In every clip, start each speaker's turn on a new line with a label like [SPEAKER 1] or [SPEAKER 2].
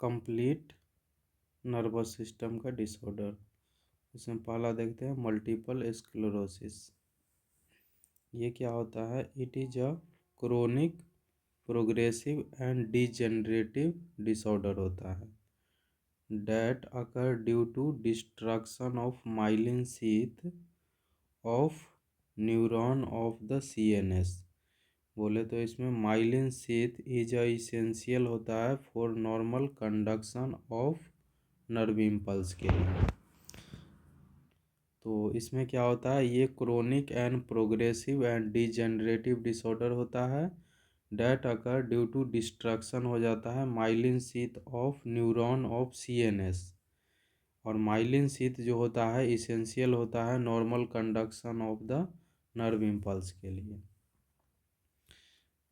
[SPEAKER 1] Complete nervous system का disorder. इसमें पहला देखते हैं मल्टीपल स्क्लेरोसिस। ये क्या होता है? It is a chronic progressive and degenerative disorder होता है that occur due to destruction of myelin sheath of neuron of the CNS। बोले तो इसमें माइलिन शीथ इज इसेंशियल होता है for normal conduction of nerve impulse के लिए। तो इसमें क्या होता है? ये chronic and progressive and degenerative disorder होता है that occur due to destruction हो जाता है myelin sheath of neuron of CNS। और माइलिन शीथ जो होता है इसेंशियल होता है normal conduction of the nerve impulse के लिए।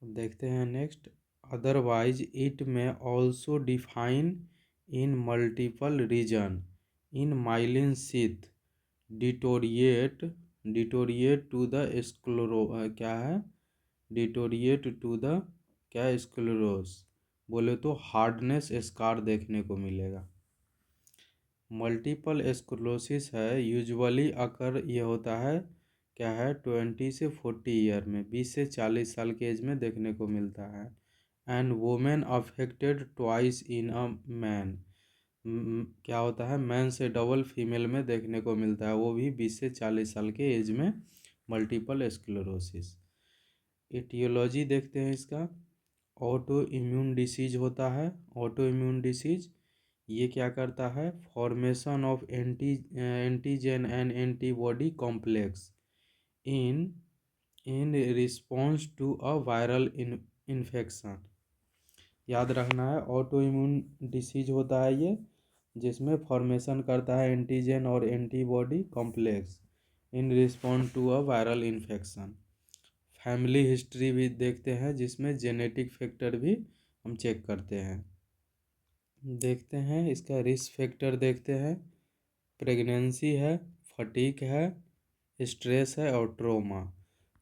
[SPEAKER 1] देखते हैं next. Otherwise it may also define in multiple region in myelin sheath deteriorate to the sclero क्या है? डिटोरिएट टू द क्या स्क्लेरोस। बोले तो हार्डनेस स्कार देखने को मिलेगा। मल्टीपल स्क्लेरोसिस है यूजुअली अकर ये होता है क्या है 20 से 40 ईयर में, 20 से 40 साल के एज में देखने को मिलता है। And women affected twice in a man. क्या होता है? मैन से डबल फीमेल में देखने को मिलता है, वो भी 20 से 40 साल के एज में मल्टीपल स्क्लेरोसिस। एटियोलॉजी देखते हैं इसका। ऑटो इम्यून डिसीज होता है। ऑटो इम्यून डिसीज ये क्या करता है? Formation of antigen and antibody complex in response to a viral infection. याद रखना है, ऑटो इम्यून डिसीज होता है ये जिसमें फॉर्मेशन करता है एंटीजन और antibody complex in response to a viral infection. Family history भी देखते हैं जिसमें जेनेटिक फैक्टर भी हम चेक करते हैं। देखते हैं इसका रिस्क फैक्टर देखते हैं। प्रेगनेंसी है, फटीग है, स्ट्रेस है और ट्रोमा।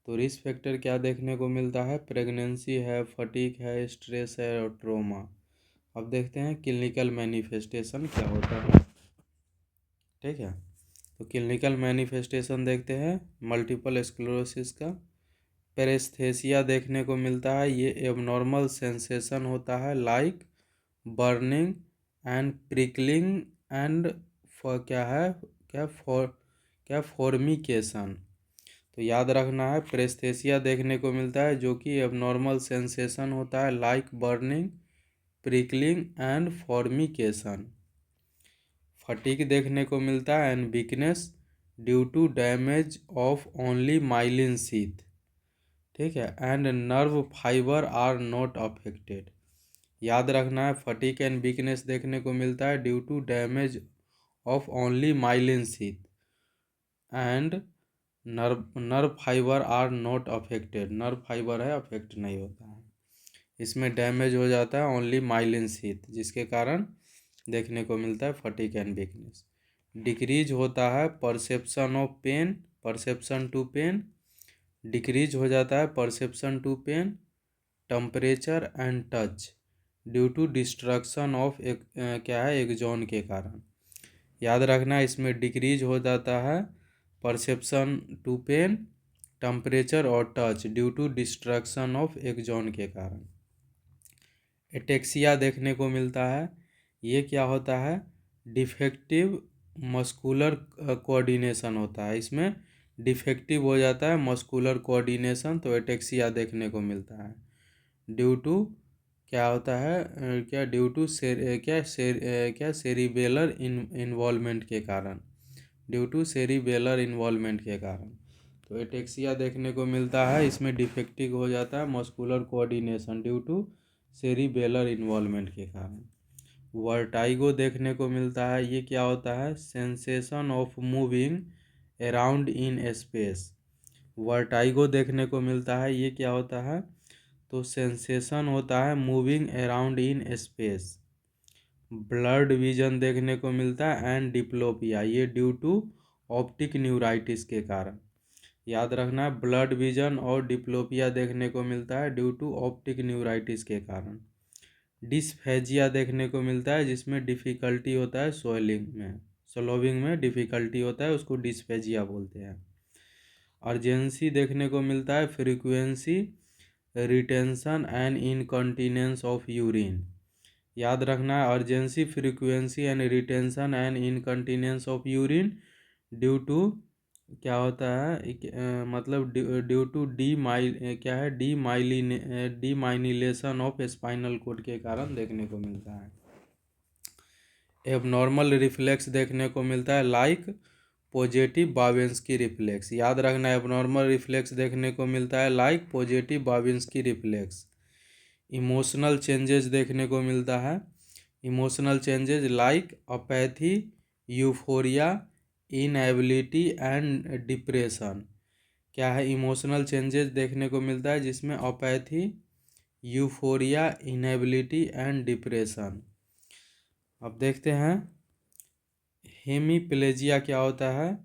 [SPEAKER 1] तो रिस्क फैक्टर क्या देखने को मिलता है? प्रेगनेंसी है, फटीग है, स्ट्रेस है और ट्रोमा। अब देखते हैं क्लिनिकल मैनिफेस्टेशन क्या होता है। ठीक है, तो क्लिनिकल मैनिफेस्टेशन देखते हैं मल्टीपल स्क्लेरोसिस का। पेरेस्थेसिया देखने को मिलता है। ये एबनॉर्मल सेंसेशन होता है like burning and prickling and क्या है क्या फॉर्मिकेशन। तो याद रखना है पेरेस्थेसिया देखने को मिलता है जो कि एबनॉर्मल सेंसेशन होता है like burning, prickling and formication. Fatigue देखने को मिलता है and weakness due to damage of only myelin sheath. ठीक है, and nerve fibre are not affected. याद रखना है फटीग एंड वीकनेस देखने को मिलता है due to damage of only myelin sheath and nerve fibre are not affected. Nerve fibre है अफेक्ट नहीं होता है, इसमें डैमेज हो जाता है ओनली माइलिन शीथ जिसके कारण देखने को मिलता है फटीग एंड वीकनेस। डिक्रीज होता है perception of pain, perception to pain decrease हो जाता है, perception to pain, temperature and touch due to destruction of क्या है एक्सॉन के कारण। याद रखना इसमें डिक्रीज हो जाता है परसेप्शन टू पेन, टेम्परेचर और touch due to destruction of axon के कारण। एटेक्सिया देखने को मिलता है। ये क्या होता है? डिफेक्टिव मस्कुलर कोऑर्डिनेशन होता है, इसमें डिफेक्टिव हो जाता है मस्कुलर कोऑर्डिनेशन, तो एटेक्सिया देखने को मिलता है ड्यू टू क्या होता है क्या ड्यू टू क्या सेरिबेलर इन्वॉल्वमेंट के कारण, ड्यू टू सेरिबेलर इन्वॉल्वमेंट के कारण। तो एटेक्सिया देखने को मिलता है, इसमें डिफेक्टिव हो जाता है muscular coordination due to cerebellar involvement के कारण। वर्टाइगो देखने को मिलता है। ये क्या होता है? Sensation of moving around in space. Vertigo देखने को मिलता है। ये क्या होता है? तो सेंसेशन होता है moving around in space. Blood vision देखने को मिलता है एंड डिप्लोपिया, ये ड्यू टू ऑप्टिक न्यूराइटिस के कारण। याद रखना है ब्लड विजन और डिप्लोपिया देखने को मिलता है ड्यू टू ऑप्टिक न्यूराइटिस के कारण। डिस्फेजिया देखने को मिलता है जिसमें डिफ़िकल्टी होता है स्लोविंग में डिफ़िकल्टी होता है, उसको डिस्फेजिया बोलते हैं। अर्जेंसी देखने को मिलता है frequency, retention and incontinence of urine. याद रखना है, urgency, frequency and retention and incontinence of urine due to क्या होता है मतलब ड्यू टू क्या है डीमाइलिनेशन ऑफ स्पाइनल कोड के कारण देखने को मिलता है। एबनॉर्मल रिफ्लेक्स देखने को मिलता है लाइक पॉजिटिव बाविंस्की रिफ्लेक्स। याद रखना, एबनॉर्मल रिफ्लेक्स देखने को मिलता है like positive Babinski reflex. Emotional changes देखने को मिलता है, emotional changes like apathy, euphoria, inability and depression. क्या है, इमोशनल चेंजेस देखने को मिलता है जिसमें apathy, euphoria, inability and depression. अब देखते हैं हेमीप्लेजिया क्या होता है।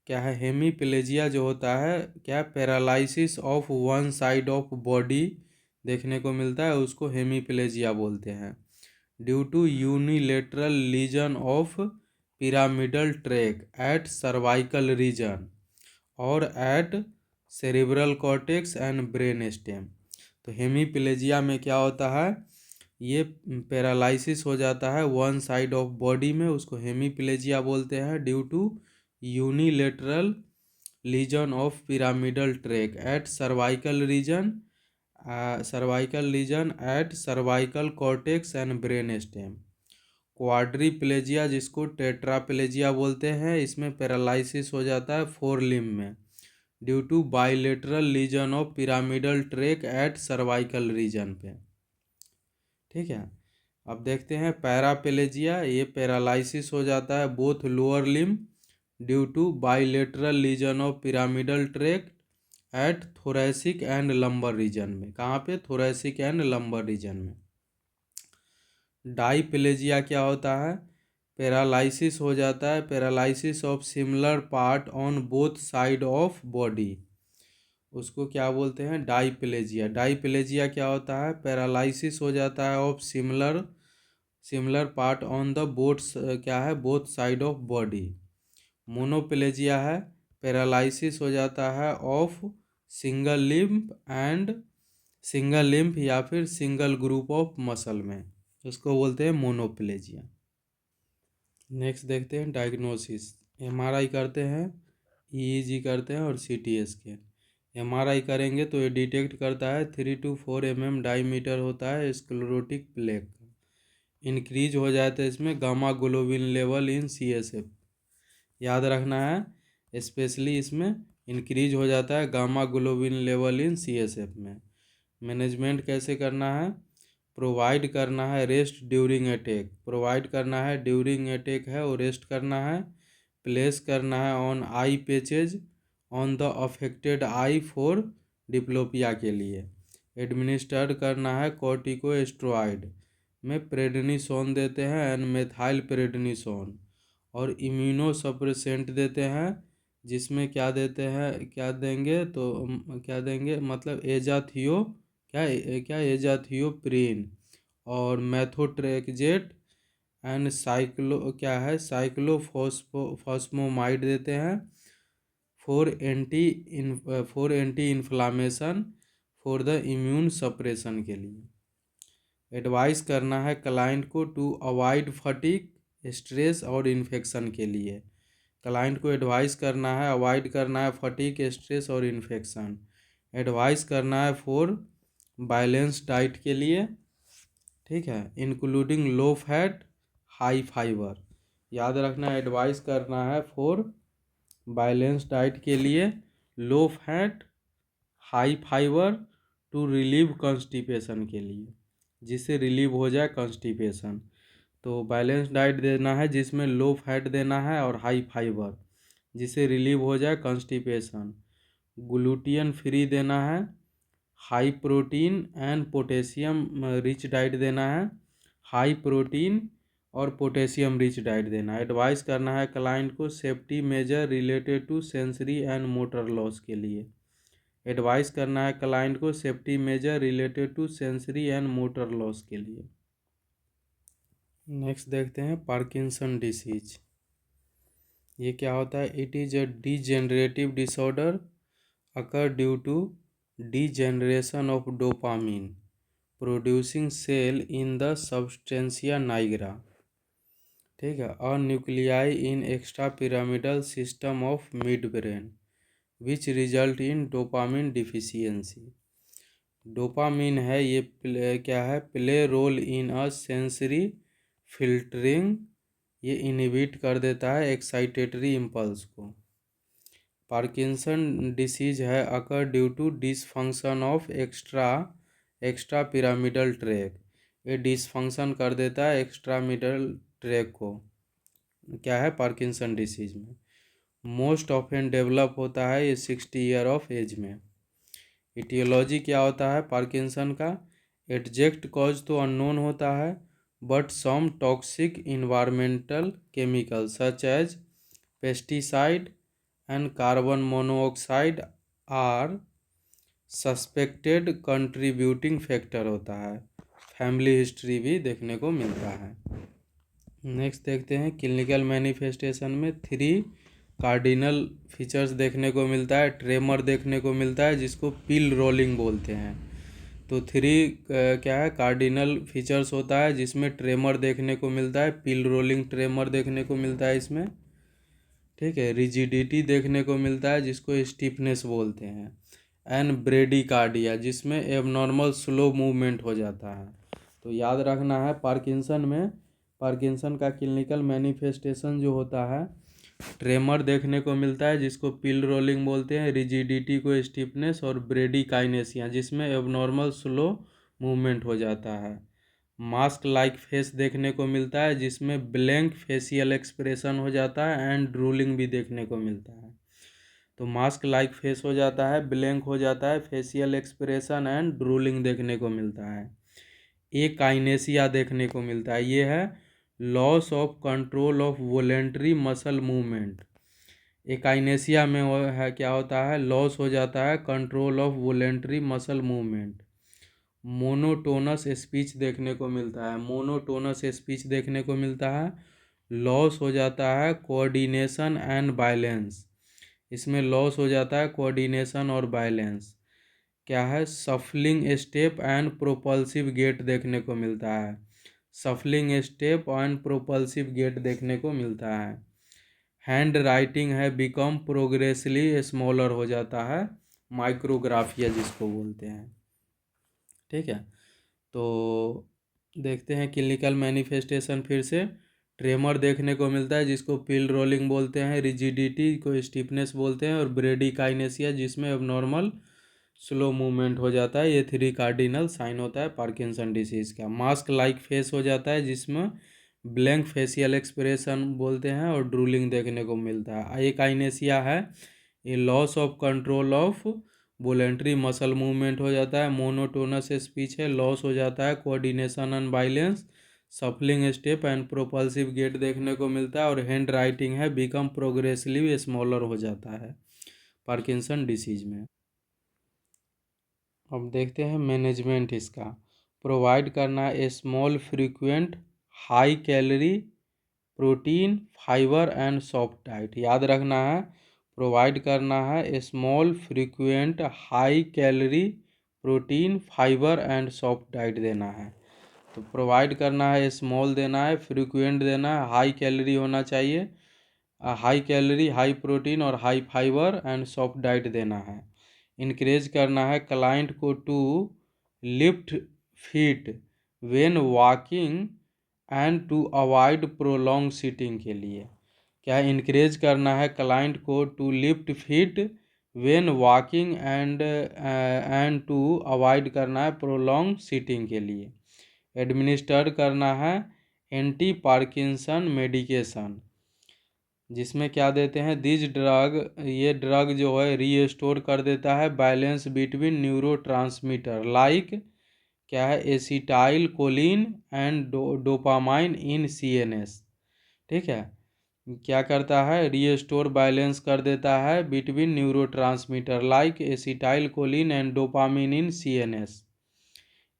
[SPEAKER 1] क्या है, हेमीप्लेजिया जो होता है क्या, paralysis of one side of body देखने को मिलता है, उसको हेमीप्लेजिया बोलते हैं। Due to unilateral lesion of pyramidal track at cervical region और at cerebral cortex and brain stem. तो हेमीप्लेजिया में क्या होता है, ये पैरालिसिस हो जाता है वन साइड ऑफ बॉडी में, उसको हेमीप्लेजिया बोलते हैं due to unilateral lesion of pyramidal track at cervical region at cervical cortex and brain stem. Quadriplegia जिसको टेट्राप्लेजिया बोलते हैं, इसमें पैरालिसिस हो जाता है फोर लिम्ब में due to bilateral lesion of pyramidal track at cervical region पे। ठीक है, अब देखते हैं पैराप्लेजिया। ये पैरालिसिस हो जाता है both lower limb due to bilateral lesion of pyramidal track at thoracic and lumbar region में। कहाँ पे, थोरैसिक एंड लंबर रीजन में। डाइप्लेजिया क्या होता है, पैरालिसिस हो जाता है, paralysis of similar part on both side of body, उसको क्या बोलते हैं, डाइप्लेजिया। डाइप्लेजिया क्या होता है, पैरालिसिस हो जाता है of similar part on the क्या है, बोथ साइड ऑफ बॉडी। मोनोप्लेजिया है, पैरालिसिस हो जाता है ऑफ सिंगल लिम्फ या फिर सिंगल ग्रुप ऑफ मसल में, उसको बोलते हैं मोनोप्लेजिया। नेक्स्ट देखते हैं डायग्नोसिस। एमआरआई करते हैं, ईईजी करते हैं और सीटी स्कैन। एमआरआई करेंगे तो ये डिटेक्ट करता है 3 to 4 mm डायमीटर होता है स्क्लेरोटिक प्लेक, इंक्रीज हो जाए तो इसमें gamma globin level in CSF। याद रखना है, स्पेशली इसमें इंक्रीज हो जाता है gamma globin level in CSF में। मैनेजमेंट कैसे करना है, प्रोवाइड करना है रेस्ट ड्यूरिंग अटैक, प्रोवाइड करना है ड्यूरिंग अटैक है और रेस्ट करना है। प्लेस करना है on I patches on the affected I for diplopia के लिए। एडमिनिस्टर्ड करना है कॉर्टिकोस्टेरॉइड में प्रेडनिसोन देते हैं एंड मेथाइल प्रेडनिसोन, और इम्यूनोसप्रेसेंट देते हैं जिसमें क्या देते हैं, क्या देंगे तो क्या देंगे मतलब एजाथियोप्रिन और मैथोट्रेक्जेट एंड साइक्लोफॉस्फोमाइड देते हैं for anti inflammation for the immune suppression के लिए। एडवाइस करना है क्लाइंट को टू अवॉइड फटीग, स्ट्रेस और इन्फेक्शन के लिए। क्लाइंट को एडवाइस करना है, अवॉइड करना है फटीग, स्ट्रेस और इन्फेक्शन। एडवाइस करना है फॉर बैलेंस डाइट के लिए, ठीक है, इंक्लूडिंग लो फैट हाई फाइबर। याद रखना, एडवाइस करना है फॉर बैलेंस डाइट के लिए, low fat high fibre to relieve constipation के लिए, जिससे रिलीव हो जाए कॉन्स्टिपेशन। तो बैलेंस डाइट देना है जिसमें लो फैट देना है और हाई फाइबर, जिससे रिलीव हो जाए कॉन्स्टिपेशन। ग्लूटेन फ्री देना है, high protein and potassium rich diet देना है, हाई प्रोटीन और पोटेशियम रिच डाइट देना है। एडवाइस करना है क्लाइंट को safety measure related to sensory and motor loss के लिए। एडवाइस करना है क्लाइंट को safety measure related to sensory and motor loss के लिए। नेक्स्ट देखते हैं पार्किंसन डिसीज। ये क्या होता है? It is a degenerative disorder occur due to degeneration of dopamine producing cell in the substantia nigra. ठीक है, a nuclei in extra pyramidal system of mid brain which result in dopamine deficiency. Dopamine है ये क्या है? Play role in a sensory filtering. ये inhibit कर देता है एक्साइटेटरी इम्पल्स को। पार्किंसन डिसीज है occur due to dysfunction of extra pyramidal tract. ये डिसफंक्शन कर देता है एक्स्ट्रा मिडल ट्रैक को। क्या है पार्किंसन डिसीज में? मोस्ट ऑफन डेवलप होता है ये 60 ईयर ऑफ एज में। इटियोलॉजी क्या होता है पार्किंसन का? एग्जैक्ट कॉज तो अननोन होता है, but some toxic environmental chemical such as pesticide and carbon monoxide are suspected contributing factor होता है। फैमिली हिस्ट्री भी देखने को मिलता है। नेक्स्ट देखते हैं क्लिनिकल मैनिफेस्टेशन में 3 कार्डिनल फीचर्स देखने को मिलता है। ट्रेमर देखने को मिलता है जिसको पिल रोलिंग बोलते हैं। तो 3 क्या है कार्डिनल फीचर्स होता है जिसमें ट्रेमर देखने को मिलता है। पिल रोलिंग ट्रेमर देखने को मिलता है इसमें। ठीक है, रिजिडिटी देखने को मिलता है जिसको स्टिफनेस बोलते हैं। एंड ब्रेडिकार्डिया जिसमें एबनॉर्मल स्लो मूवमेंट हो जाता है। तो याद रखना है पार्किंसन का क्लिनिकल मैनिफेस्टेशन जो होता है, ट्रेमर देखने को मिलता है जिसको पिल रोलिंग बोलते हैं, रिजिडिटी को स्टिफनेस, और ब्रेडिकाइनेसिया जिसमें एबनॉर्मल स्लो मूवमेंट हो जाता है। मास्क लाइक फेस देखने को मिलता है जिसमें ब्लैंक फेशियल एक्सप्रेशन हो जाता है एंड ड्रूलिंग भी देखने को मिलता है। तो मास्क लाइक फेस हो जाता है, ब्लैंक हो जाता है, फेशियल एक्सप्रेशन एंड ड्रूलिंग देखने को मिलता है। काइनेसिया देखने को मिलता है, ये है loss of control of voluntary muscle movement. Kinesia में है क्या होता है? लॉस हो जाता है control of voluntary muscle movement. Monotonous speech देखने को मिलता है, लॉस हो जाता है कोऑर्डिनेशन एंड बैलेंस। इसमें लॉस हो जाता है कोऑर्डिनेशन और बैलेंस। क्या है? Shuffling step and propulsive gait देखने को मिलता है, देखने को मिलता है। हैंड राइटिंग है बिकम प्रोग्रेसली स्मॉलर हो जाता है, माइक्रोग्राफिया जिसको बोलते हैं। ठीक है, तो देखते हैं क्लिनिकल मैनिफेस्टेशन फिर से। ट्रेमर देखने को मिलता है जिसको पिल रोलिंग बोलते हैं, रिजिडिटी को स्टिफनेस बोलते हैं, और ब्रेडिकाइनेसिया जिसमें अब नॉर्मल स्लो मूवमेंट हो जाता है। ये 3 कार्डिनल साइन होता है पार्किंसन डिसीज का। मास्क लाइक फेस हो जाता है जिसमें ब्लैंक फेशियल एक्सप्रेशन बोलते हैं और ड्रूलिंग देखने को मिलता है। काइनेसिया है ये loss of control of voluntary muscle movement हो जाता है। मोनोटोनस स्पीच है, लॉस हो जाता है coordination and balance, shuffling step and propulsive gait देखने को मिलता है, और हैंड राइटिंग है बिकम प्रोग्रेसिवली स्मॉलर हो जाता है पार्किंसन डिसीज में। अब देखते हैं मैनेजमेंट इसका। प्रोवाइड करना है small frequent high calorie protein fibre and soft diet. याद रखना है प्रोवाइड करना है small frequent high calorie protein fibre and soft diet देना है। तो प्रोवाइड करना है स्मॉल देना है, फ्रीक्वेंट देना है, हाई कैलोरी होना चाहिए, हाई कैलोरी हाई प्रोटीन और high fibre and soft diet देना है। इनक्रेज करना है क्लाइंट को to lift feet when walking and to avoid prolong sitting के लिए। क्या इनक्रेज करना है क्लाइंट को to lift feet when walking and to avoid करना है प्रोलॉन्ग सीटिंग के लिए। एडमिनिस्टर करना है एंटी पार्किंसन मेडिकेशन जिसमें क्या देते हैं ये ड्रग जो है रीस्टोर कर देता है बैलेंस बिटवीन न्यूरोट्रांसमीटर लाइक क्या है acetyl Colin and dopamine in CNS. ठीक है, क्या करता है? रीस्टोर बैलेंस कर देता है between neurotransmitter like acetylcholine and dopamine in CNS.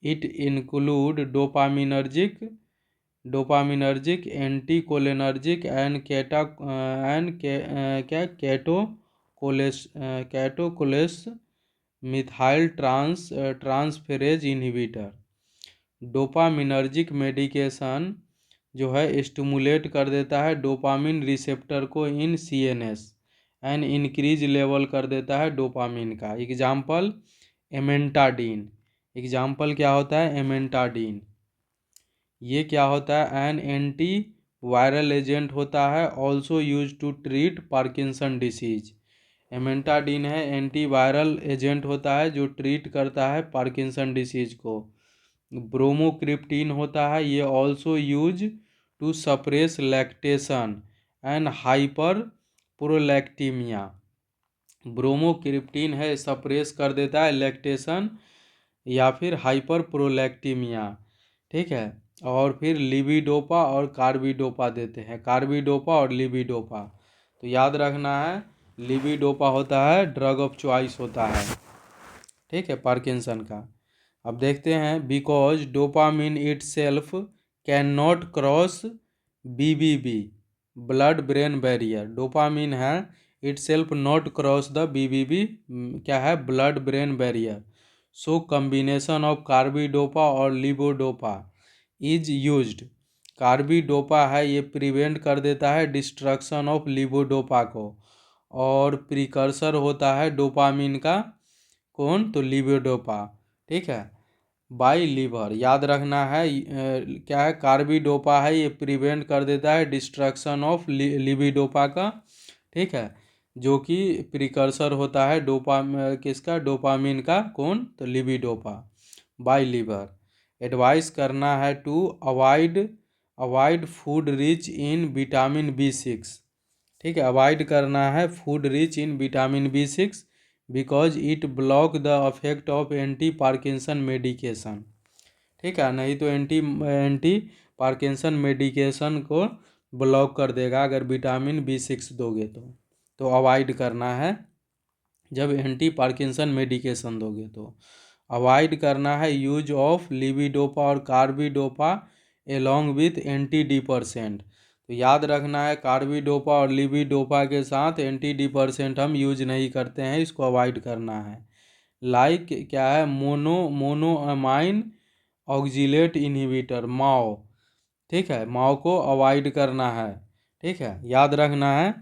[SPEAKER 1] It include dopaminergic dopaminergic, anti cholinergic and क्या catechol methyl transferase inhibitor. Dopaminergic medication जो है स्टिमुलेट कर देता है डोपामिन रिसेप्टर को in CNS and increase level कर देता है डोपामिन का। एग्जाम्पल एमेंटाडीन। एग्जाम्पल क्या होता है? एमेंटाडीन। ये क्या होता है? एन एंटी वायरल एजेंट होता है, also use to treat Parkinson disease. Amantadine है एंटी वायरल एजेंट होता है जो ट्रीट करता है पार्किंसन डिसीज को। ब्रोमोक्रिप्टीन होता है, ये also use to suppress lactation and hyper prolactinemia. Bromocriptine है सप्रेस कर देता है लैक्टेशन या फिर हाइपर प्रोलैक्टीमिया। ठीक है। और फिर लिबिडोपा और कार्बिडोपा देते हैं, कार्बिडोपा और लिबिडोपा। तो याद रखना है, लिबिडोपा होता है ड्रग ऑफ चॉइस होता है। ठीक है, पार्किंसन का। अब देखते हैं, because dopamine itself can not cross BBB blood brain barrier. Dopamine है itself not cross the BBB क्या है? Blood brain barrier. So combination of carbidopa और लिबोडोपा इज यूज्ड। कार्बिडोपा है ये प्रिवेंट कर देता है डिस्ट्रक्शन ऑफ लिबोडोपा को, और प्रिकर्सर होता है डोपामिन का। कौन? तो लिबोडोपा। ठीक है, बाई लीवर। याद रखना है क्या है? कार्बिडोपा है ये प्रिवेंट कर देता है डिस्ट्रक्शन ऑफ लिबिडोपा का। ठीक है, जो कि प्रिकर्सर होता है किसका? डोपामिन का। कौन? तो लिबिडोपा, बाई लीवर। एडवाइस करना है to avoid food rich in vitamin B6। ठीक है, अवॉइड करना है food rich in vitamin B6 because it block the affect of anti Parkinson medication. ठीक है, नहीं तो एंटी पार्किंसन मेडिकेशन को ब्लॉक कर देगा अगर विटामिन B6 दोगे तो अवॉइड करना है जब एंटी पार्किंसन मेडिकेशन दोगे तो। अवॉइड करना है यूज ऑफ लिबिडोपा और कार्बिडोपा एलोंग विथ एंटी डिपर्सेंट। तो याद रखना है, कार्बिडोपा और लिबिडोपा के साथ एंटी डिपर्सेंट हम यूज नहीं करते हैं, इसको अवॉइड करना है। लाइक क्या है? मोनोअमाइन ऑक्जिलेट इनहिबिटर, माओ। ठीक है, माओ को अवॉइड करना है। ठीक है, याद रखना है।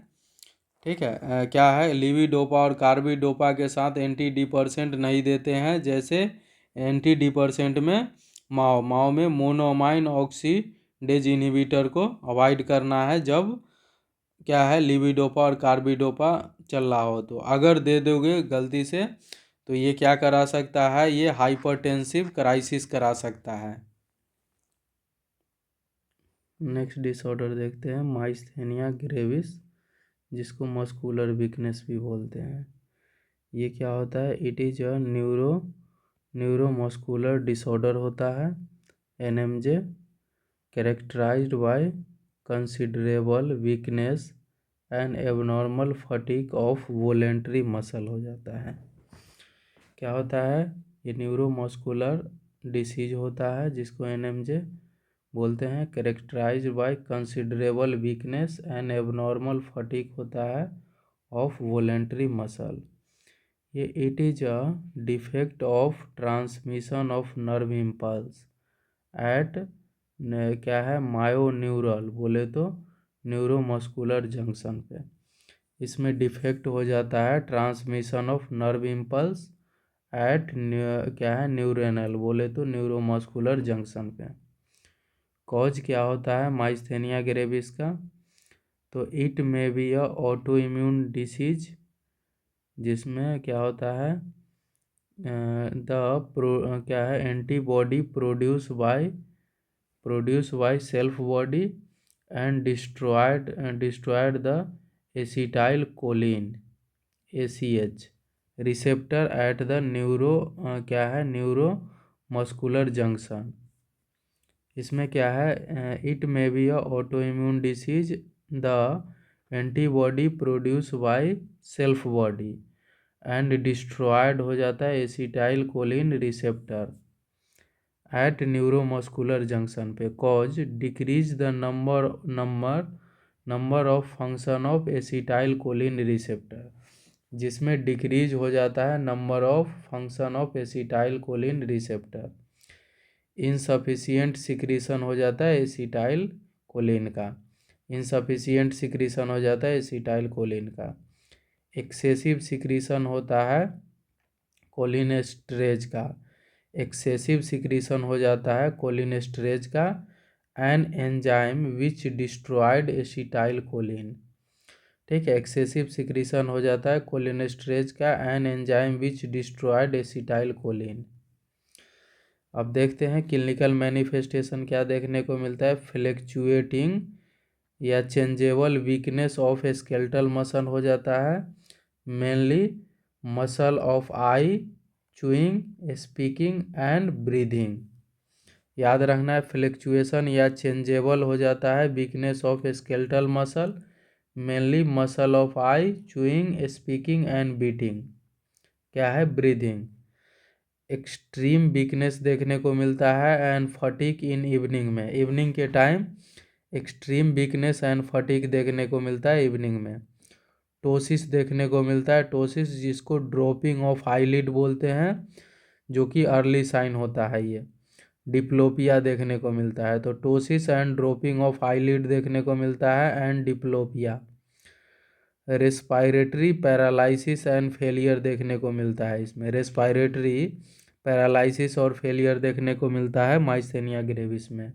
[SPEAKER 1] ठीक है, क्या है? लिबिडोपा और कार्बिडोपा के साथ एंटी डिपर्सेंट नहीं देते हैं, जैसे एंटी डिपर्सेंट में माओ में मोनोअमाइन ऑक्सीडेज इनहिबिटर को अवॉइड करना है जब क्या है? लिबिडोपा और कार्बिडोपा चल रहा हो। तो अगर दे दोगे गलती से तो ये क्या करा सकता है? ये हाइपरटेंसिव क्राइसिस करा सकता है। नेक्स्ट डिसऑर्डर देखते हैं, माइस्थेनिया ग्रेविस, जिसको मस्कुलर वीकनेस भी बोलते हैं। ये क्या होता है? It is a neuromuscular disorder होता है, NMJ, characterized by considerable weakness and abnormal fatigue of voluntary muscle हो जाता है। क्या होता है? ये न्यूरोमस्कुलर डिसीज होता है जिसको NMJ बोलते हैं, characterize by considerable weakness and abnormal fatigue होता है ऑफ वोलेंट्री मसल। ये it is a defect of transmission of nerve impulse at क्या है? मायोन्यूरल बोले तो न्यूरोमस्कुलर जंक्शन पे। इसमें डिफेक्ट हो जाता है transmission of nerve impulse at क्या है? न्यूरेनल बोले तो न्यूरोमस्कुलर जंक्शन पे। कॉज क्या होता है माइस्थेनिया ग्रेविस का? तो it may be a auto immune disease, जिसमें क्या होता है? क्या है? Antibody produce by self body and destroyed the acetyl choline ACH receptor at the क्या है? Neuro muscular junction. इसमें क्या है? It may be a auto immune disease, the antibody produce by self body and destroyed हो जाता है acetyl choline receptor at neuromuscular junction पे cause decrease the number of function of acetyl choline receptor, जिसमें decrease हो जाता है number of function of acetyl choline receptor. Insufficient secretion हो जाता है एसिटाइल कोलिन का, इनसफिशियंट सिक्रीशन हो जाता है एसिटाइल कोलिन का। एक्सेसिव सिक्रीशन होता है कोलिनेस्टरेज का, एक्सेसिव सिक्रीशन हो जाता है कोलिनेस्टरेज का। An enzyme which destroyed acetyl choline, ठीक है, एक्सेसिव सिक्रीशन हो जाता है कोलिनेस्टरेज का, an enzyme which destroyed acetyl choline. अब देखते हैं क्लिनिकल मैनिफेस्टेशन क्या देखने को मिलता है। फ्लैक्चुएटिंग या changeable weakness of skeletal muscle हो जाता है, mainly muscle of I, chewing, speaking and breathing. याद रखना है, फ्लैक्चुएशन या चेंजेबल हो जाता है weakness of skeletal muscle, mainly muscle of I, chewing, speaking and beating, क्या है, ब्रीदिंग। एक्सट्रीम वीकनेस देखने को मिलता है एंड फटीग इन इवनिंग में, इवनिंग के time extreme weakness and fatigue देखने को मिलता है इवनिंग में। टोसिस देखने को मिलता है, टोसिस जिसको ड्रॉपिंग ऑफ आईलिड बोलते हैं, जो कि अर्ली साइन होता है ये। डिप्लोपिया देखने को मिलता है, तो ptosis and dropping of eyelid देखने को मिलता है and diplopia. Respiratory paralysis and failure देखने को मिलता है इसमें, रेस्पायरेटरी पैरालिसिस और फेलियर देखने को मिलता है माइस्थेनिया ग्रेविस में।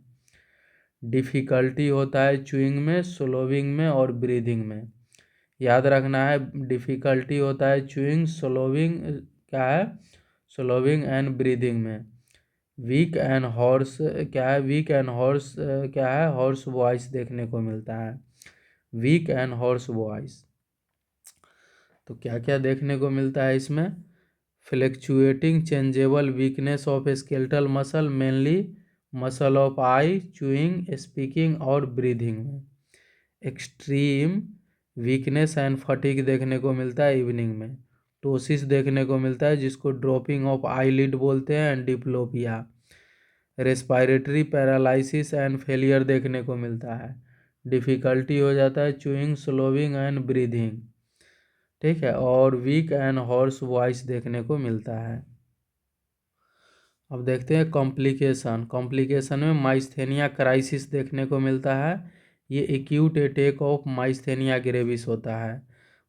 [SPEAKER 1] डिफ़िकल्टी होता है च्यूइंग में, स्लोविंग में और ब्रीदिंग में। याद रखना है, डिफ़िकल्टी होता है च्यूइंग, स्लोविंग, क्या है, स्लोविंग एंड ब्रीदिंग में। वीक एंड हॉर्स, क्या है, वीक एंड हॉर्स, क्या है, हॉर्स वॉइस देखने को मिलता है, वीक एंड हॉर्स वॉइस। तो क्या क्या देखने को मिलता है इसमें। Fluctuating changeable weakness of skeletal muscle, mainly muscle of I, chewing, speaking और ब्रीदिंग में। एक्सट्रीम वीकनेस एंड फटीग देखने को मिलता है इवनिंग में। टोसिस देखने को मिलता है जिसको ड्रॉपिंग ऑफ आईलिड बोलते हैं and diplopia. Respiratory paralysis and failure देखने को मिलता है। डिफ़िकल्टी हो जाता है चूइंग, स्लोविंग एंड ब्रीदिंग, ठीक है, और वीक एंड हॉर्स वॉइस देखने को मिलता है। अब देखते हैं कॉम्प्लिकेशन। कॉम्प्लिकेशन में माइस्थेनिया क्राइसिस देखने को मिलता है, ये acute attack of myasthenia gravis होता है।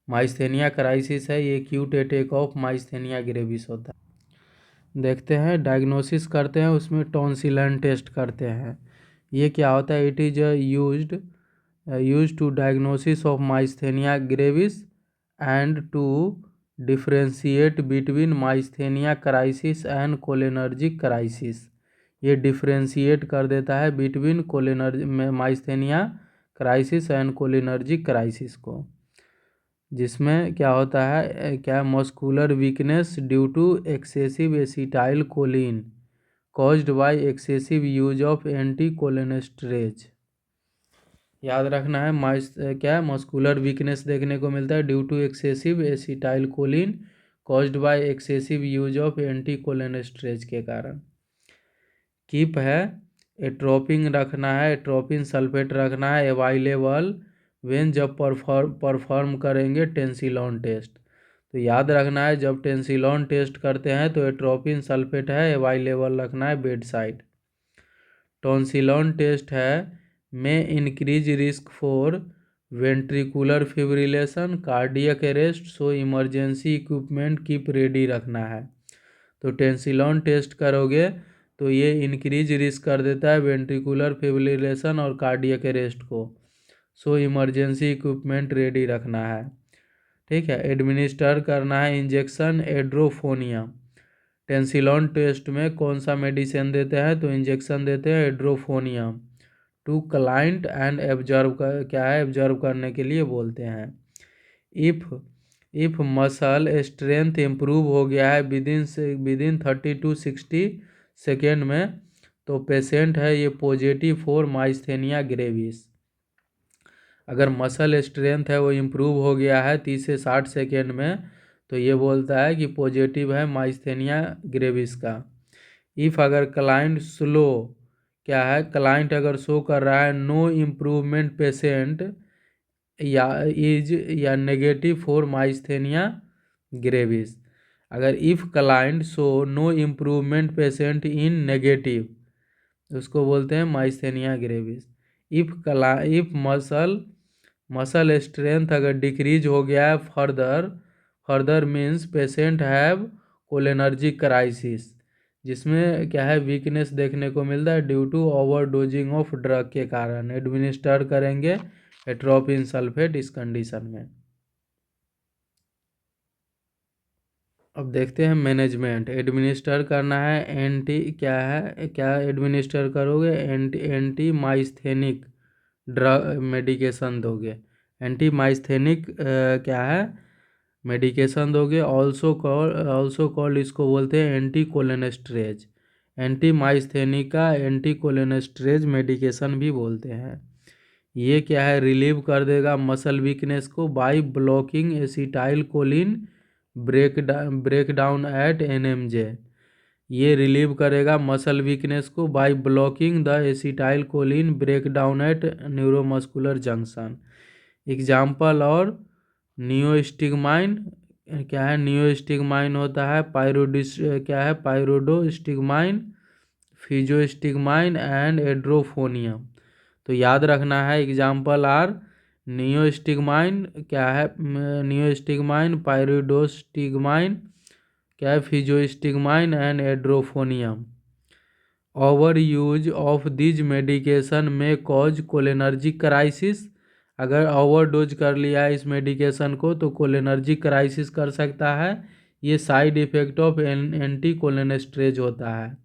[SPEAKER 1] माइस्थेनिया क्राइसिस है, ये acute attack of myasthenia gravis होता है। देखते हैं डायग्नोसिस करते हैं, उसमें टॉन्सिलन टेस्ट करते हैं। ये क्या होता है, it is used to diagnosis of myasthenia gravis and to differentiate between myasthenia crisis and cholinergic crisis. ये डिफ्रेंशिएट कर देता है between myasthenia crisis and cholinergic crisis को, जिसमें क्या होता है, क्या, muscular weakness due to excessive acetyl choline caused by excessive use of anti cholinesterase. याद रखना है, क्या, मस्कुलर वीकनेस देखने को मिलता है due to excessive acetyl choline caused by excessive use of anti cholinesterase के कारण। कीप है, एट्रोपिन रखना है, एट्रोपिन सल्फेट रखना है अवेलेबल वेन जब परफॉर्म करेंगे टेंसिलॉन टेस्ट। तो याद रखना है, जब टेंसिलॉन टेस्ट करते हैं तो एट्रोपिन सल्फेट है अवेलेबल रखना है बेड साइड। टॉन्सिलॉन टेस्ट है में increase risk for ventricular fibrillation, cardiac arrest, so emergency equipment keep ready रखना है। तो टेंसिलॉन टेस्ट करोगे तो ये इंक्रीज रिस्क कर देता है वेंट्रिकुलर फिब्रिलेशन और कार्डियक अरेस्ट को, सो इमरजेंसी इक्विपमेंट रेडी रखना है, ठीक है। एडमिनिस्टर करना है इंजेक्शन एड्रोफोनिया। टेंसिलॉन टेस्ट में कौन सा मेडिसिन देते हैं, तो इंजेक्शन देते हैं एड्रोफोनिया, टू क्लाइंट एंड एब्जर्व कर, क्या है, एब्जर्व करने के लिए बोलते हैं। इफ़ मसल स्ट्रेंथ इम्प्रूव हो गया है विदिन 30 to 60 सेकेंड में, तो पेशेंट है ये पॉजिटिव फॉर माइस्थेनिया ग्रेविस। अगर मसल स्ट्रेंथ है वो इम्प्रूव हो गया है 30 से 60 सेकेंड में, तो ये बोलता है कि पॉजिटिव है माइस्थेनिया ग्रेविस का। इफ़ अगर क्लाइंट स्लो, क्या है, क्लाइंट अगर शो कर रहा है नो इम्प्रूवमेंट पेशेंट या इज या नेगेटिव फॉर माइस्थेनिया ग्रेविस। अगर if client show no improvement patient in negative, उसको बोलते हैं myasthenia gravis. If muscle strength अगर डिक्रीज हो गया है further means patient have cholinergic crisis, जिसमें क्या है वीकनेस देखने को मिलता है due to overdosing of drug के कारण। एडमिनिस्टर करेंगे एट्रोपिन सल्फेट इस कंडीशन में। अब देखते हैं मैनेजमेंट। एडमिनिस्टर करना है एंटी, क्या है, क्या एडमिनिस्टर करोगे, एंटी माइस्थेनिक ड्रग मेडिकेशन दोगे, एंटी माइस्थेनिक क्या है मेडिकेशन दोगे। ऑल्सो कॉल्ड इसको बोलते हैं एंटी कोलिनेस्ट्रेज, एंटी माइस्थेनिका एंटी कोलिनेस्ट्रेज मेडिकेशन भी बोलते हैं। ये क्या है, रिलीव कर देगा मसल वीकनेस को by blocking acetyl choline break down at NMJ. ये रिलीव करेगा मसल वीकनेस को by blocking the acetyl choline break down at neuromuscular junction. Example और नियोस्टिगमाइन, क्या है, नियोस्टिगमाइन होता है पायरोडिस, क्या है, पायरोडोस्टिगमाइन, फिजोस्टिगमाइन एंड एड्रोफोनियम। तो याद रखना है एग्जाम्पल आर नियोस्टिगमाइन, क्या है, नियोस्टिगमाइन, पायरोडोस्टिगमाइन, क्या है, physostigmine and edrophonium. Over use of these medication में कॉज कोलिनर्जिक क्राइसिस। अगर ओवरडोज कर लिया है इस मेडिकेशन को तो कोलिनर्जिक क्राइसिस कर सकता है। ये side effect of anti cholinesterase होता है।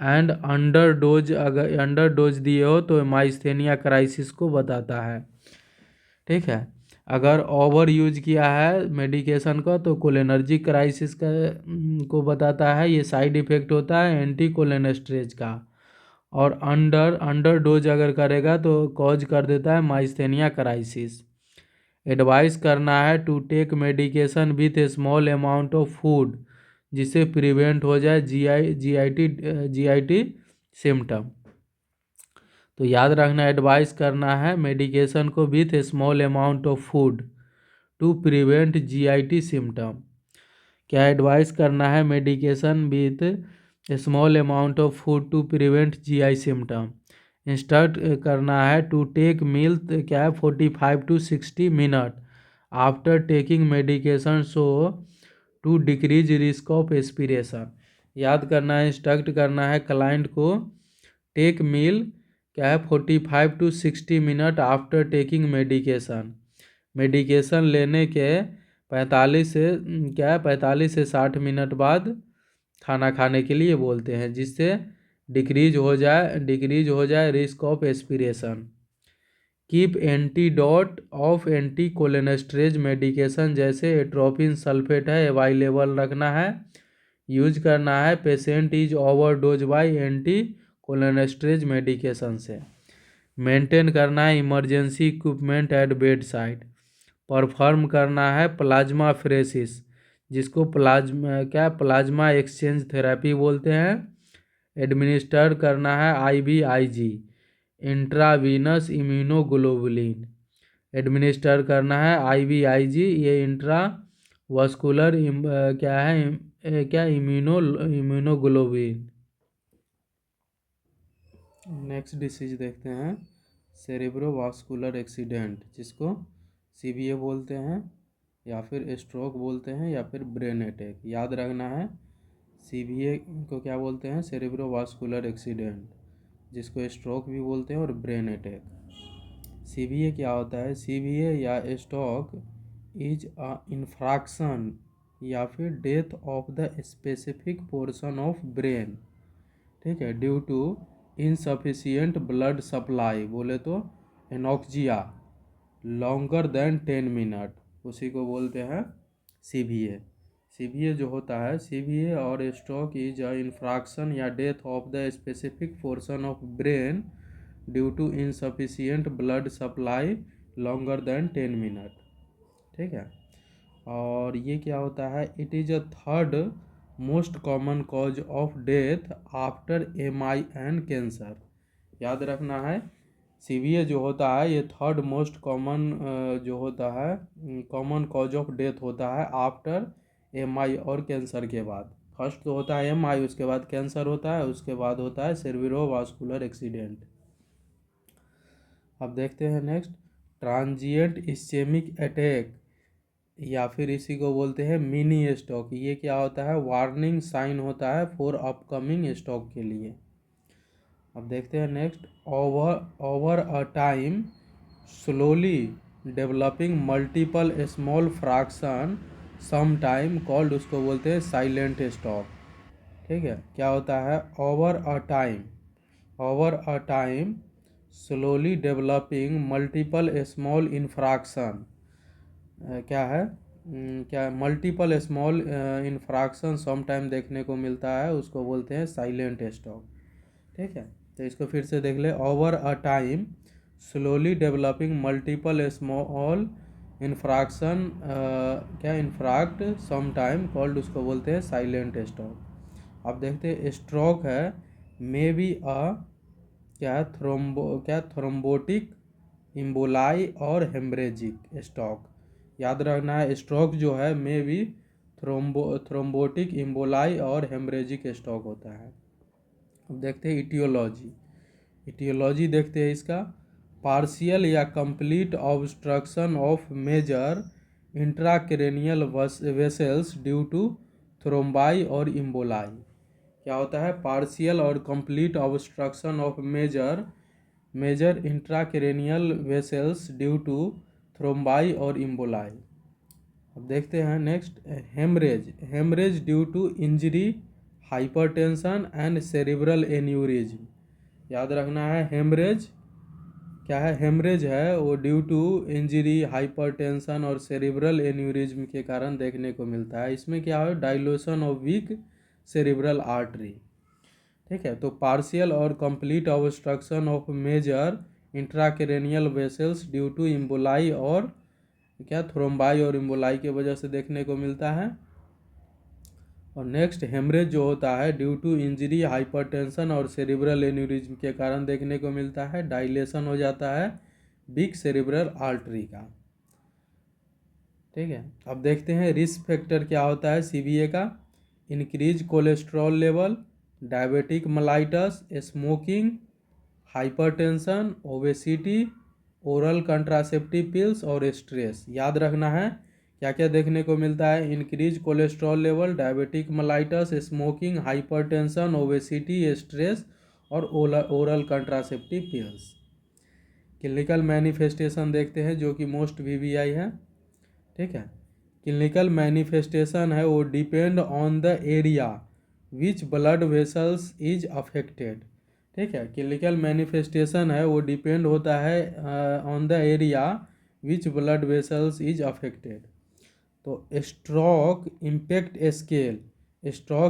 [SPEAKER 1] एंड अंडर डोज दिए हो तो माइस्थेनिया क्राइसिस को बताता है। ठीक है, अगर ओवर यूज किया है मेडिकेशन का तो कोलिनर्जिक क्राइसिस का को बताता है। ये साइड इफेक्ट होता है एंटी कोलिनेस्ट्रेज का। और अंडर डोज अगर करेगा तो कॉज कर देता है माइस्थेनिया क्राइसिस। एडवाइस करना है to take medication with a small amount of food, जिससे प्रिवेंट हो जाए जीआईटी सिम्टम। तो याद रखना, एडवाइस करना है मेडिकेशन को with a small amount of food to prevent GIT symptom. क्या एडवाइस करना है medication with a small amount of food to prevent GI symptom. Instruct करना है टू टेक मील, क्या है, 45 to 60 minute after taking medication so to decrease risk of aspiration. याद करना है, इंस्ट्रक्ट करना है क्लाइंट को टेक मील, क्या है, 45 to 60 minute after taking medication. Medication लेने के 45 से, क्या है, 45 से 60 मिनट बाद खाना खाने के लिए बोलते हैं, जिससे डिक्रीज हो जाए risk of aspiration. Keep antidote of anti cholinesterase medication जैसे एट्रोपिन सल्फेट है अवेलेबल रखना है, यूज करना है patient is overdose bye anti cholinesterase medication से। मेंटेन करना है emergency equipment at bed side. Perform करना है प्लाज्मा फ्रेसिस, जिसको प्लाज्मा एक्सचेंज थेरेपी बोलते हैं। एडमिनिस्टर करना है IVIG, इंट्रावीनस इम्यूनोग्लोबुलिन। एडमिनिस्टर करना है IVIG, ये इंट्रा वस्कुलर क्या है, क्या इम्यूनोग्लोबुलिन। नेक्स्ट डिसीज देखते हैं, सेरेब्रोवास्कुलर एक्सीडेंट, जिसको CVA बोलते हैं या फिर स्ट्रोक बोलते हैं या फिर ब्रेन अटैक। याद रखना है, CVA को क्या बोलते हैं, सेरेब्रोवास्कुलर एक्सीडेंट, जिसको स्ट्रोक भी बोलते हैं और ब्रेन अटैक। CVA क्या होता है, CVA या स्ट्रोक इज अ इन्फ्रैक्शन या फिर death of the specific portion of brain, ठीक है, due to insufficient blood supply, बोले तो एनोक्सिया लॉन्गर देन 10 मिनट, उसी को बोलते हैं CVA। CVA जो होता है, CVA और स्ट्रोक इज अ इन्फ्रैक्शन या death of the specific portion of brain due to insufficient blood supply longer than 10 minute, ठीक है। और ये क्या होता है, it is a third most common cause of death after MI and cancer. याद रखना है, सीवीए जो होता है ये थर्ड मोस्ट कॉमन जो होता है कॉमन कॉज ऑफ डेथ होता है आफ्टर एमआई और कैंसर के बाद। फर्स्ट तो होता है एमआई, उसके बाद कैंसर होता है, उसके बाद होता है सेरेब्रोवास्कुलर एक्सीडेंट। अब देखते हैं नेक्स्ट, ट्रांजिएंट इस्चेमिक अटैक या फिर इसी को बोलते हैं मिनी स्ट्रोक। ये क्या होता है, वार्निंग साइन होता है फॉर अपकमिंग स्ट्रोक के लिए। अब देखते हैं next, over a time slowly developing multiple small fraction some time called, उसको बोलते हैं साइलेंट स्ट्रोक। ठीक है, क्या होता है, over a time slowly developing multiple small infarction, क्या है क्या multiple small infarction some time देखने को मिलता है, उसको बोलते हैं साइलेंट स्ट्रोक। ठीक है, तो इसको फिर से देख ले, over a time slowly developing multiple small infarction, क्या इन्फ्रैक्ट सम टाइम कॉल्ड, उसको बोलते हैं साइलेंट स्ट्रोक। अब देखते हैं स्ट्रोक है मे बी अ क्या थ्रोम्बोटिक इम्बोलाई और हेमरेजिक स्ट्रोक। याद रखना है, स्ट्रोक जो है मे बी थ्रोम्बोटिक इम्बोलाई और हेमरेजिक स्ट्रोक होता है। अब देखते हैं इटियोलॉजी देखते हैं इसका, पार्शियल या complete obstruction of major intracranial vessels due to thrombi और इम्बोलाई। क्या होता है, पार्शियल और complete obstruction of major intracranial vessels due to thrombi और इम्बोलाई। अब देखते हैं next, haemorrhage due to injury, hypertension and cerebral aneurysm. याद रखना है, हेमरेज क्या है, हेमरेज है वो ड्यू टू इंजरी, हाइपरटेंशन और सेरिब्रल एन्यूरिज्म के कारण देखने को मिलता है। इसमें क्या है, dilation of week cerebral artery. ठीक है, तो पार्शियल और complete obstruction of major intracranial vessels due to emboli और क्या थ्रोम्बाई और इम्बोलाई की वजह से देखने को मिलता है। और नेक्स्ट, हेमरेज जो होता है ड्यू टू इंजरी, हाइपरटेंशन और सेरिब्रल एन्यूरिज्म के कारण देखने को मिलता है, डायलेशन हो जाता है बिग सेरिब्रल आर्टरी का। ठीक है, अब देखते हैं रिस्क फैक्टर क्या होता है सीवीए का, increase cholesterol level, diabetic mellitus, smoking, hypertension, obesity, oral contraceptive pills और स्ट्रेस। याद रखना है क्या क्या देखने को मिलता है, increase cholesterol level, diabetic mellitus, smoking, hypertension, obesity, stress और oral contraceptive pills. Clinical manifestation देखते हैं जो कि मोस्ट वीवीआई है। ठीक है, क्लिनिकल मैनिफेस्टेशन है वो depend on the area which blood vessels is affected. ठीक है, क्लिनिकल मैनिफेस्टेशन है वो डिपेंड होता है on the area which blood vessels is affected. तो स्ट्रोक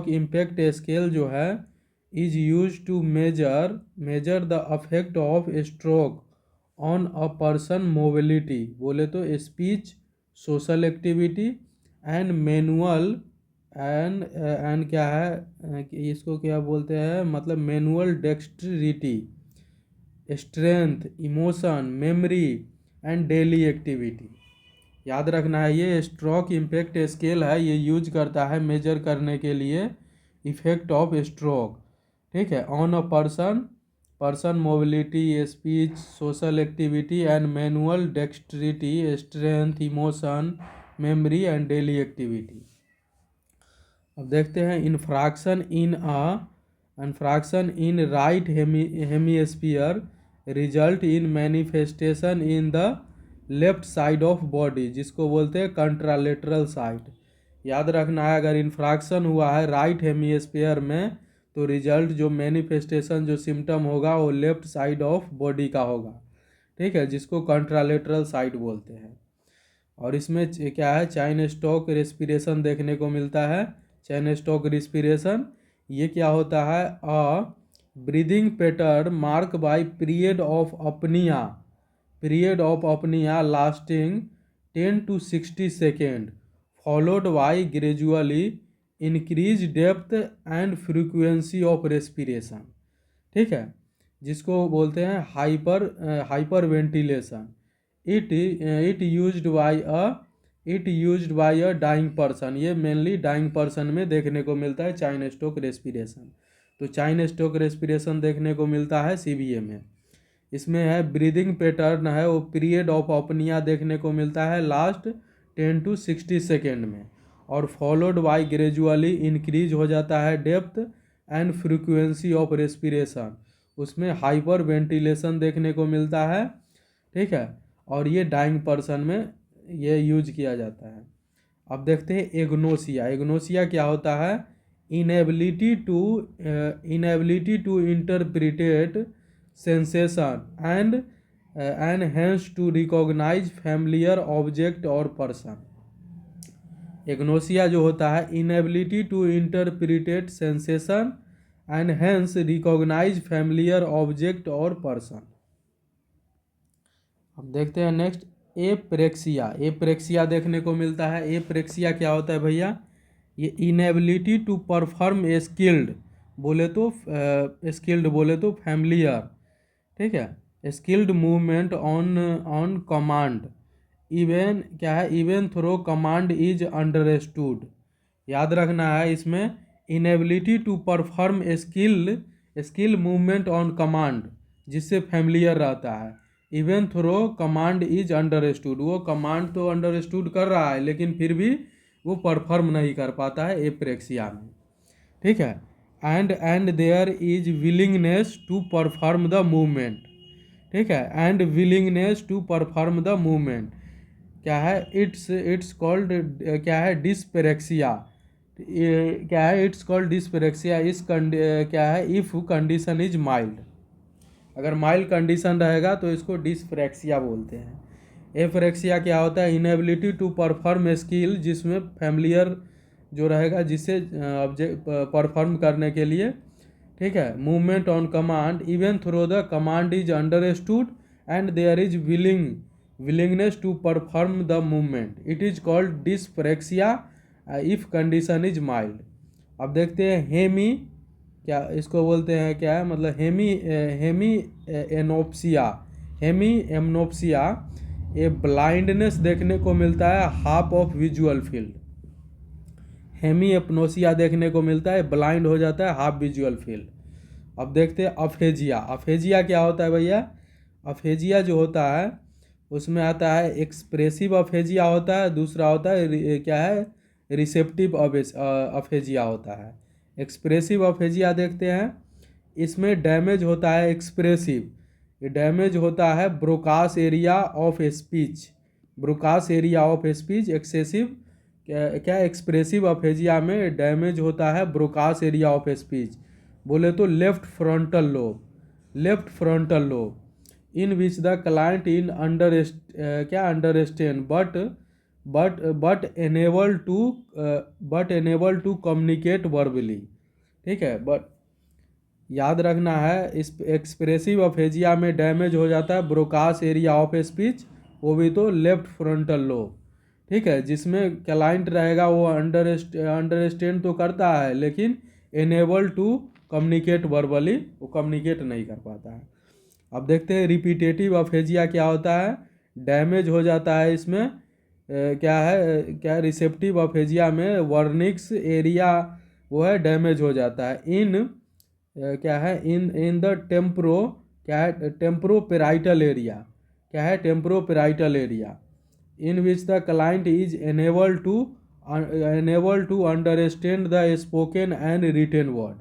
[SPEAKER 1] इम्पैक्ट स्केल जो है is use to measure the affect of stroke on a person mobility, बोले तो speech, social activity and manual and क्या है इसको क्या बोलते हैं, मतलब manual dexterity, strength, emotion, memory and daily activity. याद रखना है, ये स्ट्रोक इम्पैक्ट स्केल है, ये यूज करता है मेजर करने के लिए इफेक्ट ऑफ स्ट्रोक। ठीक है, on a person mobility, speech, social activity and manual dexterity, strength, emotion, memory and daily activity. अब देखते हैं infraction in right hemisphere result in manifestation in the left side of body, जिसको बोलते हैं कंट्रालेटरल side. याद रखना है, अगर इन्फ्रैक्शन हुआ है राइट हेमिस्फीयर में तो रिजल्ट जो मैनिफेस्टेशन जो सिम्टम होगा वो लेफ्ट साइड ऑफ बॉडी का होगा। ठीक है, जिसको कंट्रालेटरल साइड बोलते हैं। और इसमें क्या है, चैन स्टॉक रेस्पिरेशन देखने को मिलता है। चैन स्टॉक रेस्पिरेशन ये क्या होता है, breathing pattern mark by period of apnea lasting 10 to 60 second followed by gradually increase depth and frequency of respiration, ठीक है, जिसको बोलते हैं hyper ventilation. It used by a dying person. ये मेनली डाइंग पर्सन में देखने को मिलता है चाइन स्टोक रेस्पिरेशन। तो चाइन स्टोक रेस्पिरेशन देखने को मिलता है सीबीए में। इसमें है ब्रीदिंग पैटर्न है वो पीरियड ऑफ अपनिया देखने को मिलता है लास्ट 10 to 60 सेकेंड में, और फॉलोड बाय ग्रेजुअली इंक्रीज हो जाता है depth and frequency of respiration. उसमें हाइपर वेंटिलेशन देखने को मिलता है, ठीक है, और ये डाइंग पर्सन में ये यूज किया जाता है। अब देखते हैं एग्नोसिया। एग्नोसिया क्या होता है? Inability to interpret sensation and hence to recognise familiar object और पर्सन। एग्नोसिया जो होता है inability to interpret sensation and hence recognise familiar object और पर्सन। अब देखते हैं नेक्स्ट एप्रेक्सिया। एप्रेक्सिया देखने को मिलता है। एप्रेक्सिया क्या होता है भैया? ये इनएबिलिटी टू परफॉर्म स्किल्ड बोले तो फैमिलियर, ठीक है, skilled movement on command even क्या है, even through command is understood. याद रखना है इसमें inability to perform skill movement on command, जिससे फैमिलियर रहता है। Even through command is understood, वो कमांड तो अंडरस्टूड कर रहा है लेकिन फिर भी वो परफॉर्म नहीं कर पाता है एप्रेक्सिया में, ठीक है। And there is willingness to perform the movement, ठीक है, and willingness to perform the movement क्या है, इट्स कॉल्ड क्या है, डिस्पेरेक्सिया। क्या है, इट्स कॉल्ड डिस्पेरेक्सिया इस क्या है, इफ कंडीशन इज माइल्ड। अगर माइल्ड कंडीशन रहेगा तो इसको डिस्प्रेक्सिया बोलते हैं। एप्रेक्सिया क्या होता है? इनएबिलिटी टू परफॉर्म स्किल, जिसमें फैमिलियर जो रहेगा जिससे ऑब्जेक्ट परफॉर्म करने के लिए, ठीक है, movement on command even through the command is understood and there is willingness to perform the movement, it is called dyspraxia if condition is mild. अब देखते हैं हेमी, क्या इसको बोलते हैं, क्या है मतलब हेमी एनोप्सिया। हेमी एमनोप्सिया ये ब्लाइंडनेस देखने को मिलता है half of visual field. Hemi एपनोसिया देखने को मिलता है ब्लाइंड हो जाता है हाफ विजुअल फील्ड। अब देखते हैं अफेजिया। अफेजिया क्या होता है भैया? अफेजिया जो होता है उसमें आता है एक्सप्रेसिव अफेजिया होता है, दूसरा होता है क्या है, रिसेप्टिव अफेजिया होता है। एक्सप्रेसिव अफेजिया देखते हैं, इसमें डैमेज होता है एक्सप्रेसिव, ये डैमेज होता है Broca's area of speech. Broca's area of speech excessive क्या एक्सप्रेसिव अफेजिया में डैमेज होता है ब्रोकास एरिया ऑफ स्पीच, बोले तो left frontal lobe in which the client in understand but enable to communicate verbally, ठीक है। बट याद रखना है इस एक्सप्रेसिव अफेजिया में डैमेज हो जाता है ब्रोकास एरिया ऑफ स्पीच, वो भी तो लेफ्ट फ्रंटल लोब, ठीक है, जिसमें क्लाइंट रहेगा वो अंडरस्टैंड तो करता है लेकिन एनेबल टू कम्युनिकेट वर्बली वो कम्युनिकेट नहीं कर पाता है। अब देखते हैं रिपीटेटिव अफेजिया क्या होता है। डैमेज हो जाता है इसमें क्या रिसेप्टिव अफेजिया में वर्निक्स एरिया वो है डैमेज हो जाता है क्या है इन द टेम्प्रोपेराइटल एरिया, क्या है temporoparietal area in which the client is enable to understand the spoken and written word.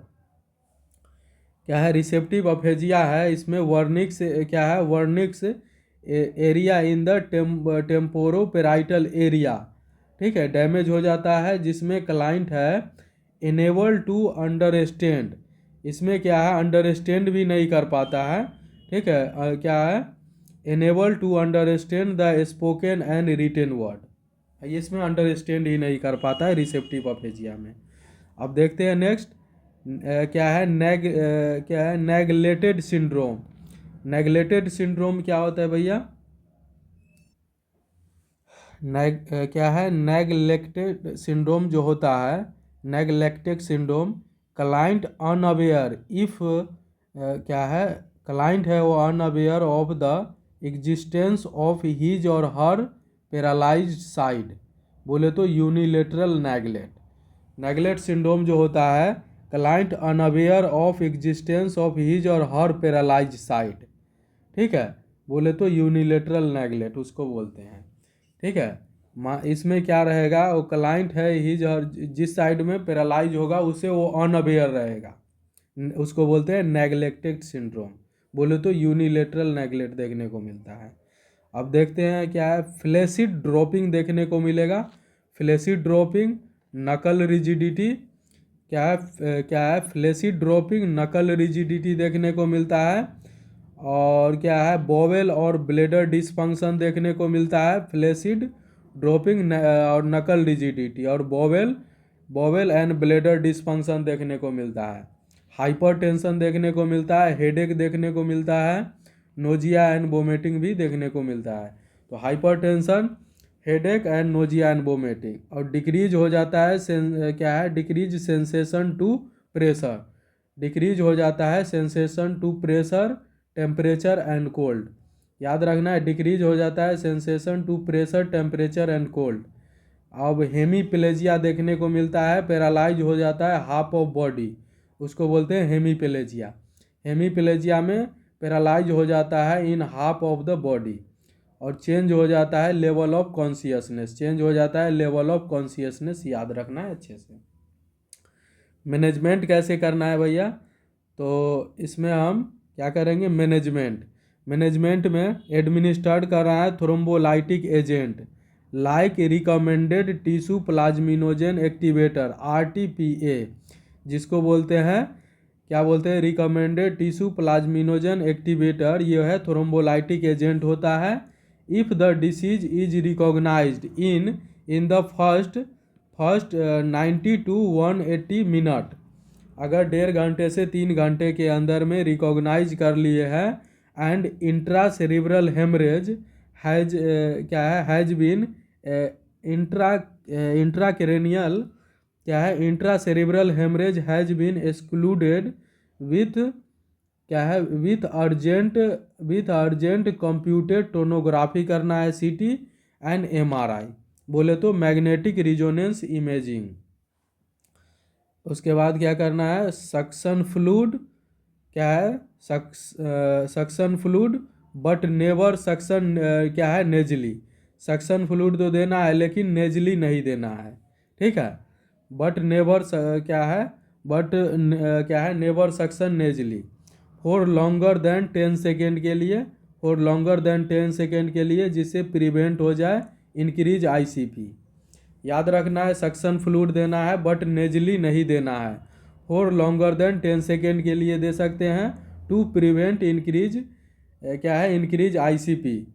[SPEAKER 1] क्या है रिसेप्टिव अफेजिया है, इसमें वर्निक्स क्या है, Wernicke's area in the temporoparietal area, ठीक है, डैमेज हो जाता है, जिसमें क्लाइंट है एनेबल टू अंडरस्टैंड, इसमें क्या है अंडरस्टैंड भी नहीं कर पाता है, ठीक है, क्या है enable to understand the spoken and written word, इसमें अंडरस्टैंड ही नहीं कर पाता है रिसेप्टिव अफेजिया में। अब देखते हैं नेक्स्ट क्या है नेगलेक्टेड सिंड्रोम। नेगलेक्टेड सिंड्रोम क्या होता है भैया? क्या है नेगलेक्टेड सिंड्रोम जो होता है neglected syndrome, client unaware if क्या है, क्लाइंट है वो unaware of the existence of his और हर पैरालाइज्ड साइड, बोले तो यूनिलेटरल नेगलेक्ट। नेगलेक्ट सिंड्रोम जो होता है, client unaware of existence of his और हर पैरालाइज्ड साइड, ठीक है, बोले तो यूनिलेटरल नेगलेक्ट उसको बोलते हैं, ठीक है। इसमें क्या रहेगा, वो क्लाइंट है हिज और जिस साइड में पैरालाइज होगा उसे वो अनअवेयर रहेगा, उसको बोलते हैं नेग्लेक्टेड सिंड्रोम, बोले तो यूनिलेटरल नेगलेक्ट देखने को मिलता है। अब देखते हैं क्या है, फ्लैसिड ड्रॉपिंग देखने को मिलेगा। फ्लैसिड ड्रॉपिंग, नकल रिजिडिटी, क्या है फ्लैसिड ड्रॉपिंग, नकल रिजिडिटी देखने को मिलता है। और क्या है, बोवेल और ब्लेडर डिसफंक्शन देखने को मिलता है। फ्लैसिड ड्रॉपिंग और नकल रिजिडिटी और बोवेल एंड ब्लेडर डिसफंक्शन देखने को मिलता है। हाइपरटेंशन देखने को मिलता है, हेडेक देखने को मिलता है, नोजिया एंड वोमिटिंग भी देखने को मिलता है। तो hypertension, headache and nausea and vomiting. और डिक्रीज हो जाता है क्या है, decrease sensation to pressure, decrease हो जाता है sensation to pressure, temperature and cold. याद रखना है, डिक्रीज हो जाता है sensation to pressure, temperature and cold. अब हेमीप्लेजिया देखने को मिलता है, पैरालाइज हो जाता है हाफ ऑफ बॉडी, उसको बोलते हैं हेमीप्लेजिया। हेमीप्लेजिया में पैरालाइज हो जाता है in half of the body. और चेंज हो जाता है लेवल ऑफ कॉन्शियसनेस, चेंज हो जाता है लेवल ऑफ कॉन्शियसनेस, याद रखना है अच्छे से। मैनेजमेंट कैसे करना है भैया, तो इसमें हम क्या करेंगे, मैनेजमेंट में एडमिनिस्ट्रेट कर रहा है thrombolytic agent like recommended tissue plasminogen activator RTPA, जिसको बोलते हैं क्या बोलते हैं, रिकमेंडेड टिश्यू प्लाज्मिनोजेन एक्टिवेटर, ये है थ्रोम्बोलाइटिक एजेंट होता है। If the disease is recognised in the first 90 to 180 minute, अगर 1.5 घंटे से 3 घंटे के अंदर में रिकॉग्नाइज कर लिए हैं, एंड इंट्रासेरिब्रल हेमरेज हैज क्या है, हैज बीन इंट्राक्रेनियल क्या है, intracerebral hemorrhage has been excluded with क्या है, विथ अर्जेंट कंप्यूटेड टोनोग्राफी करना है, CT एंड MRI, बोले तो मैग्नेटिक रिजोनेंस इमेजिंग। उसके बाद क्या करना है, सक्शन फ्लूइड, क्या है, suction fluid but never suction क्या है, नेजली, सक्शन फ्लूइड तो देना है लेकिन नेजली नहीं देना है, ठीक है। बट नेवर क्या है, क्या है, never suction nasally for longer than 10 second के लिए, फॉर लॉन्गर देन 10 सेकेंड के लिए, जिससे प्रिवेंट हो जाए इंक्रीज ICP। याद रखना है, सक्शन फ्लूइड देना है बट नेजली नहीं देना है, फॉर लॉन्गर देन 10 सेकेंड के लिए दे सकते हैं, टू प्रिवेंट इंक्रीज क्या है, इंक्रीज ICP,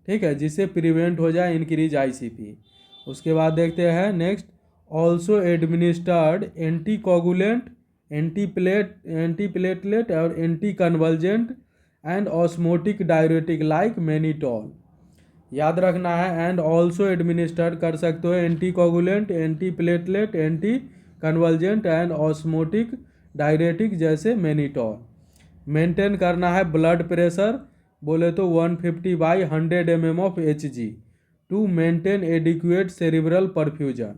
[SPEAKER 1] ठीक है, जिससे प्रिवेंट हो जाए इंक्रीज ICP। उसके बाद देखते हैं next, also administered anticoagulant, antiplatelet और anti convergent and osmotic diuretic like mannitol. याद रखना है, एंड ऑल्सो एडमिनिस्टर्ड कर सकते हो anticoagulant, antiplatelet, anti convergent and osmotic diuretic जैसे मैनिटॉल। मेंटेन करना है ब्लड प्रेशर, बोले तो 150/100 mm of Hg to maintain adequate cerebral perfusion.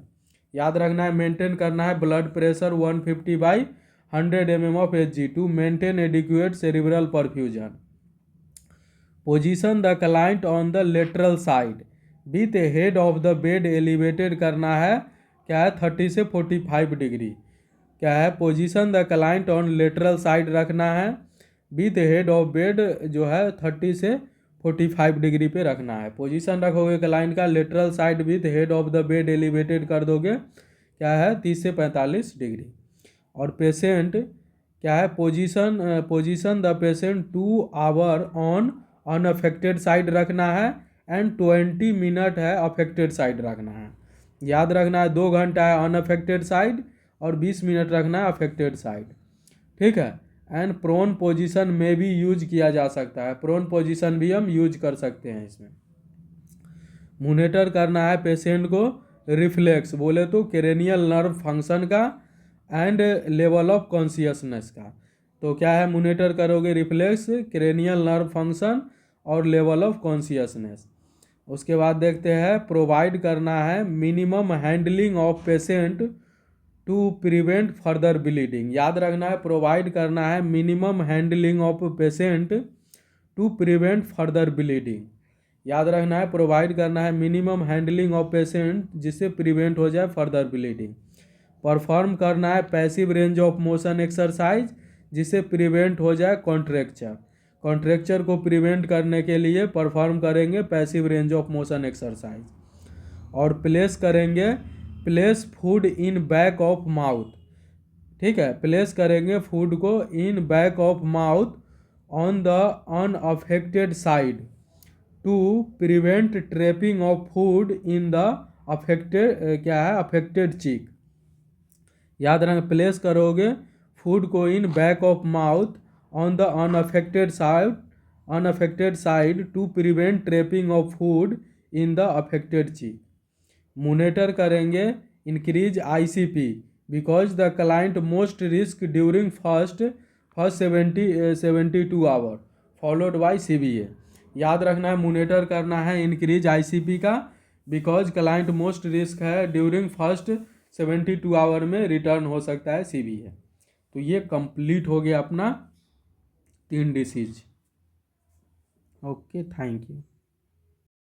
[SPEAKER 1] याद रखना है, मेंटेन करना है blood pressure 150/100 mm of Hg to maintain adequate cerebral perfusion. Position the client on the lateral side with head of the bed elevated करना है, क्या है, 30 से 45 डिग्री, क्या है, position the client on lateral side रखना है, विथ हेड ऑफ बेड जो है 30 से 45 डिग्री पे रखना है। पोजीशन रखोगे क्लाइंट का lateral side with head of the bed elevated कर दोगे, क्या है, 30 से 45 डिग्री। और पेशेंट क्या है, position the patient 2 hour on unaffected side रखना है, एंड 20 मिनट है अफेक्टेड साइड रखना है। याद रखना है 2 घंटा है अनअफेक्टेड साइड और 20 मिनट रखना है अफेक्टेड साइड, ठीक है। एंड प्रोन पोजीशन में भी यूज किया जा सकता है, प्रोन पोजीशन भी हम यूज कर सकते हैं इसमें। मॉनिटर करना है पेशेंट को रिफ्लेक्स बोले तो क्रेनियल नर्व फंक्शन का एंड लेवल ऑफ कॉन्शियसनेस का। तो क्या है, मॉनिटर करोगे रिफ्लेक्स, क्रेनियल नर्व फंक्शन और लेवल ऑफ कॉन्शियसनेस। उसके बाद देखते हैं, प्रोवाइड करना है minimum handling of patient to prevent further bleeding. याद रखना है, प्रोवाइड करना है minimum handling of patient to prevent further bleeding. याद रखना है, प्रोवाइड करना है मिनिमम हैंडलिंग ऑफ पेशेंट जिससे प्रिवेंट हो जाए फर्दर ब्लीडिंग। परफॉर्म करना है passive range of motion exercise जिससे प्रिवेंट हो जाए कॉन्ट्रैक्चर। कॉन्ट्रैक्चर को प्रिवेंट करने के लिए परफॉर्म करेंगे passive range of motion exercise. और प्लेस करेंगे, place food in back of mouth. ठीक है, प्लेस करेंगे फूड को in back of mouth on the unaffected side to prevent trapping of food in the affected क्या है, affected चीक। याद रखें, प्लेस करोगे फूड को in back of mouth on the unaffected side to prevent trapping of food in the affected cheek. Monitor करेंगे increase ICP because the client most risk during first 72 hour followed by CBA. याद रखना है, monitor करना है increase ICP का because client most risk है during first 72 hour में return हो सकता है सीबीए। तो ये कंप्लीट हो गया अपना 3 डिसीज। Okay, thank you.